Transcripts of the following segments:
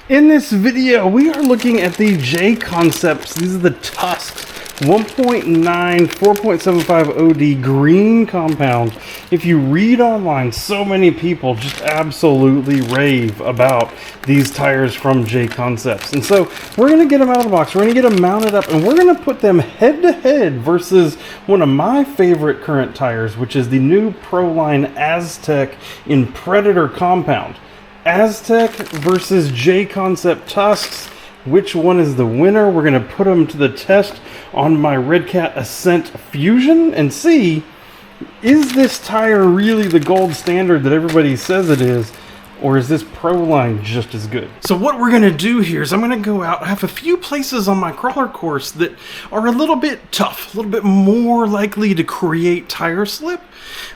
In this video, we are looking at the JConcepts. These are the Tusks 1.9 4.75 OD green compound. If you read online, so many people just absolutely rave about these tires from JConcepts. And so we're going to get them out of the box. We're going to get them mounted up, and we're going to put them head to head versus one of my favorite current tires, which is the new Proline Aztek in Predator compound. Aztek versus JConcepts Tusks. Which one is the winner? We're going to put them to the test on my Redcat Ascent Fusion and see, is this tire really the gold standard that everybody says it is? Or is this Proline just as good? So what we're going to do here is I'm going to go out. I have a few places on my crawler course that are a little bit tough, a little bit more likely to create tire slip.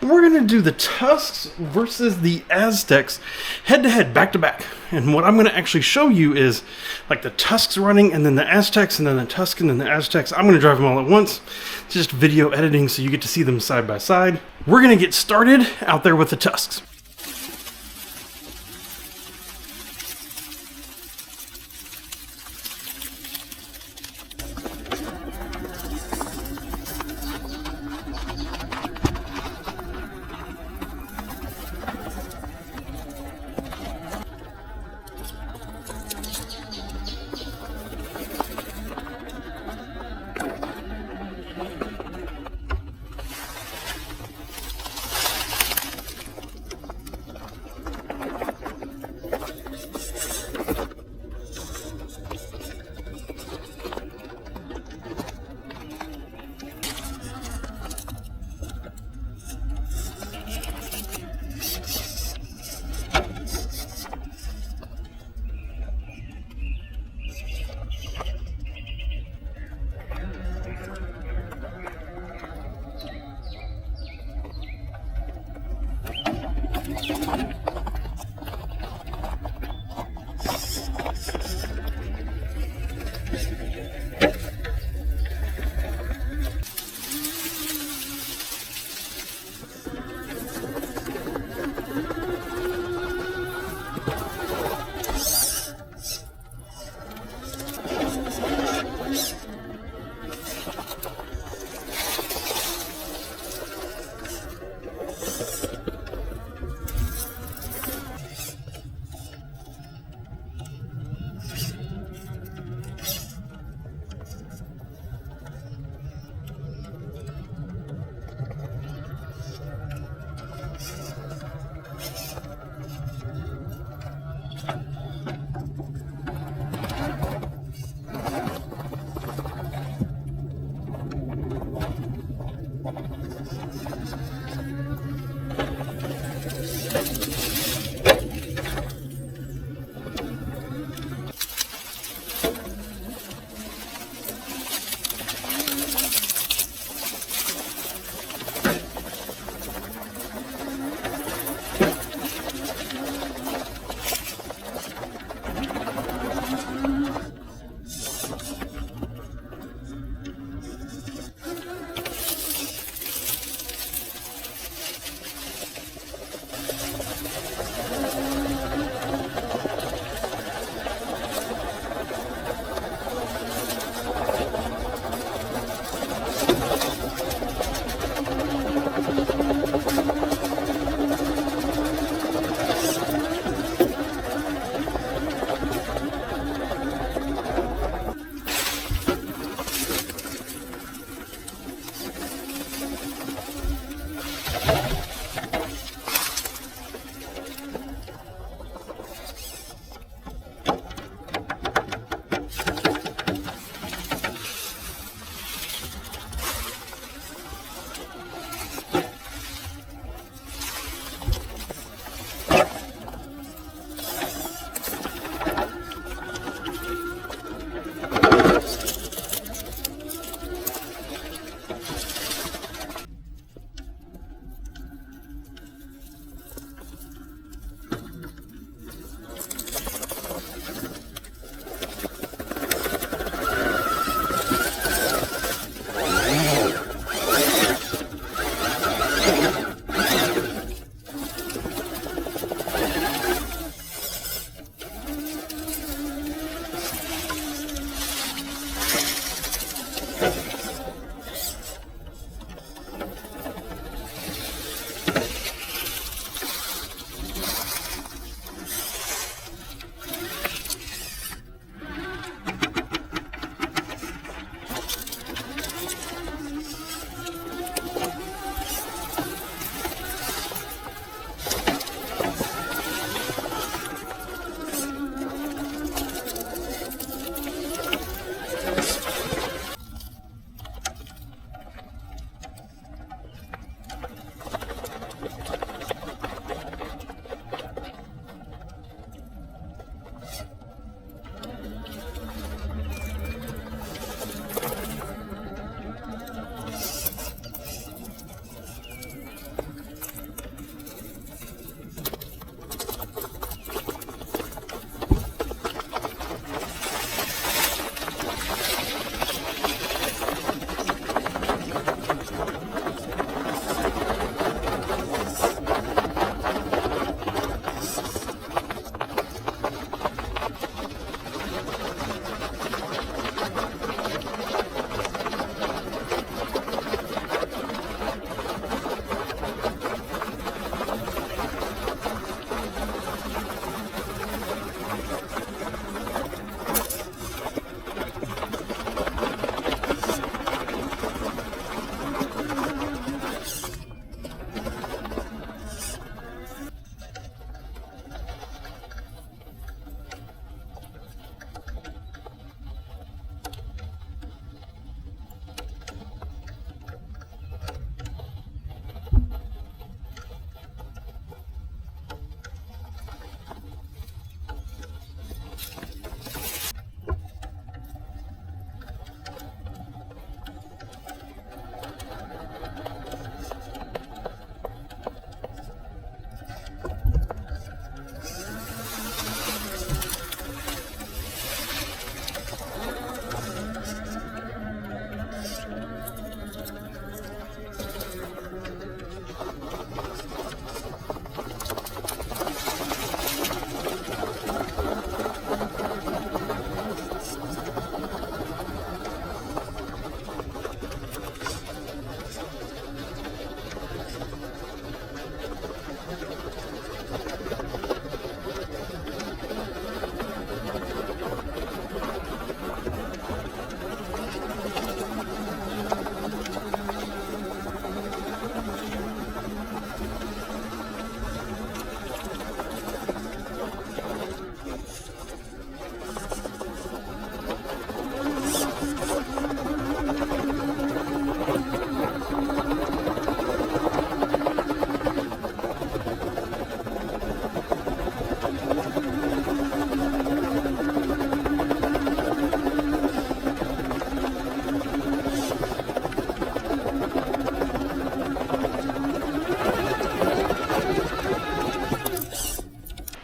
And we're going to do the Tusks versus the Azteks head to head, back to back. And what I'm going to actually show you is like the Tusks running and then the Azteks and then the Tusk and then the Azteks. I'm going to drive them all at once. It's just video editing so you get to see them side by side. We're going to get started out there with the Tusks.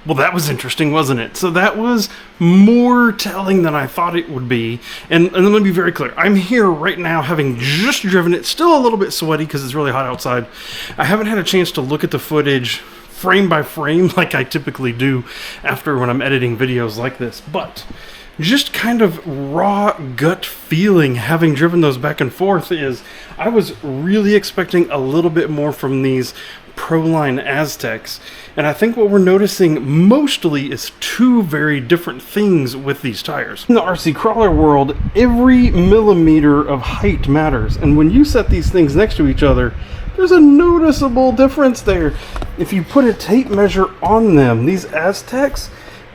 Well, that was interesting, wasn't it? So that was more telling than I thought it would be. And let me be very clear. I'm here right now having just driven it, still a little bit sweaty because it's really hot outside. I haven't had a chance to look at the footage frame by frame like I typically do after when I'm editing videos like this. But just kind of raw gut feeling having driven those back and forth is I was really expecting a little bit more from these Proline Azteks, and I think what we're noticing mostly is two very different things with these tires. In the RC crawler world, every millimeter of height matters, and when you set these things next to each other, there's a noticeable difference there. If you put a tape measure on them, these Azteks,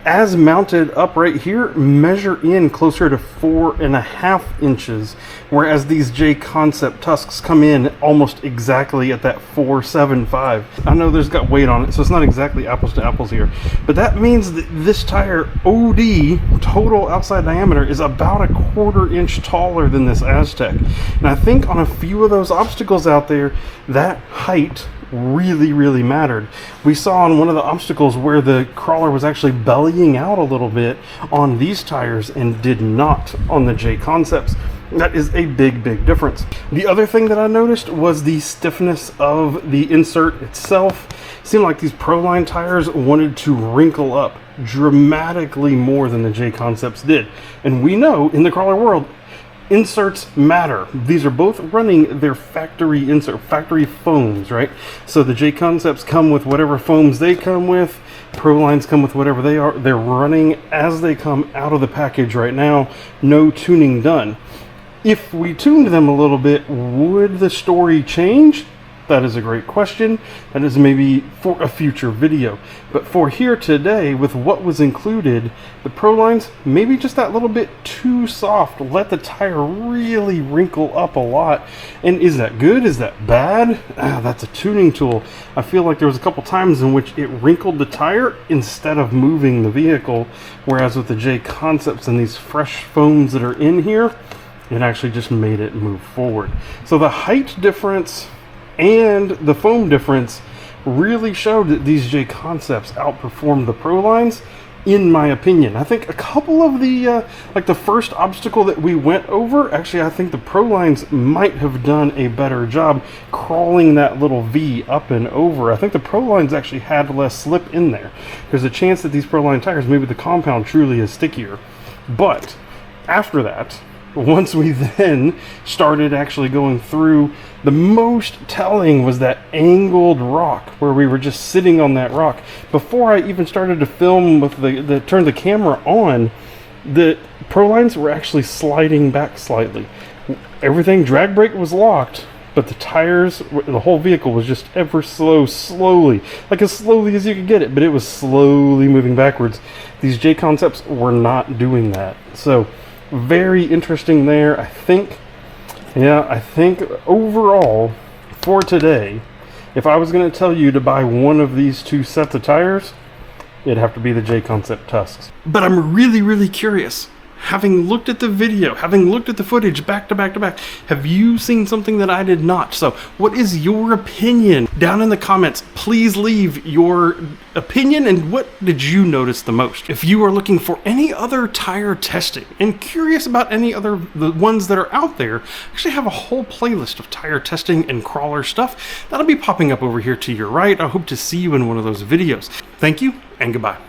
as mounted up right here, measure in closer to 4.5 inches, whereas these JConcepts Tusks come in almost exactly at that 4.75. I know there's got weight on it, so it's not exactly apples to apples here, but that means that this tire OD, total outside diameter, is about 1/4 inch taller than this Aztek. And I think on a few of those obstacles out there, that height really mattered. We saw on one of the obstacles where the crawler was actually bellying out a little bit on these tires and did not on the JConcepts. That is a big difference. The other thing that I noticed was the stiffness of the insert itself. It seemed like these Proline tires wanted to wrinkle up dramatically more than the JConcepts did. And we know in the crawler world, inserts matter. These are both running their factory insert, factory foams, right? So the JConcepts come with whatever foams they come with. Prolines come with whatever they are. They're running as they come out of the package right now. No tuning done. If we tuned them a little bit, would the story change? That is a great question. That is maybe for a future video. But for here today, with what was included, the Prolines, maybe just that little bit too soft. Let the tire really wrinkle up a lot. And is that good? Is that bad? That's a tuning tool. I feel like there was a couple times in which it wrinkled the tire instead of moving the vehicle. Whereas with the JConcepts and these fresh foams that are in here, it actually just made it move forward. So the height difference and the foam difference really showed that these JConcepts outperformed the Prolines, in my opinion. I think a couple of the, like the first obstacle that we went over, actually I think the Prolines might have done a better job crawling that little V up and over. I think the Prolines actually had less slip in there. There's a chance that these Proline tires, maybe the compound truly is stickier. But after that, once we then started actually going through, the most telling was that angled rock where we were just sitting on that rock. Before I even started to film with turn the camera on, the Prolines were actually sliding back slightly. Everything, drag brake was locked, but the tires, the whole vehicle was just ever slowly, like as slowly as you could get it, but it was slowly moving backwards. These JConcepts were not doing that. So very interesting there. I think overall for today, if I was going to tell you to buy one of these two sets of tires, it'd have to be the JConcepts Tusks. But I'm really curious. Having looked at the video, having looked at the footage back to back, have you seen something that I did not? So what is your opinion? Down in the comments, please leave your opinion and what did you notice the most? If you are looking for any other tire testing and curious about any other, the ones that are out there, I actually have a whole playlist of tire testing and crawler stuff that'll be popping up over here to your right. I hope to see you in one of those videos. Thank you and goodbye.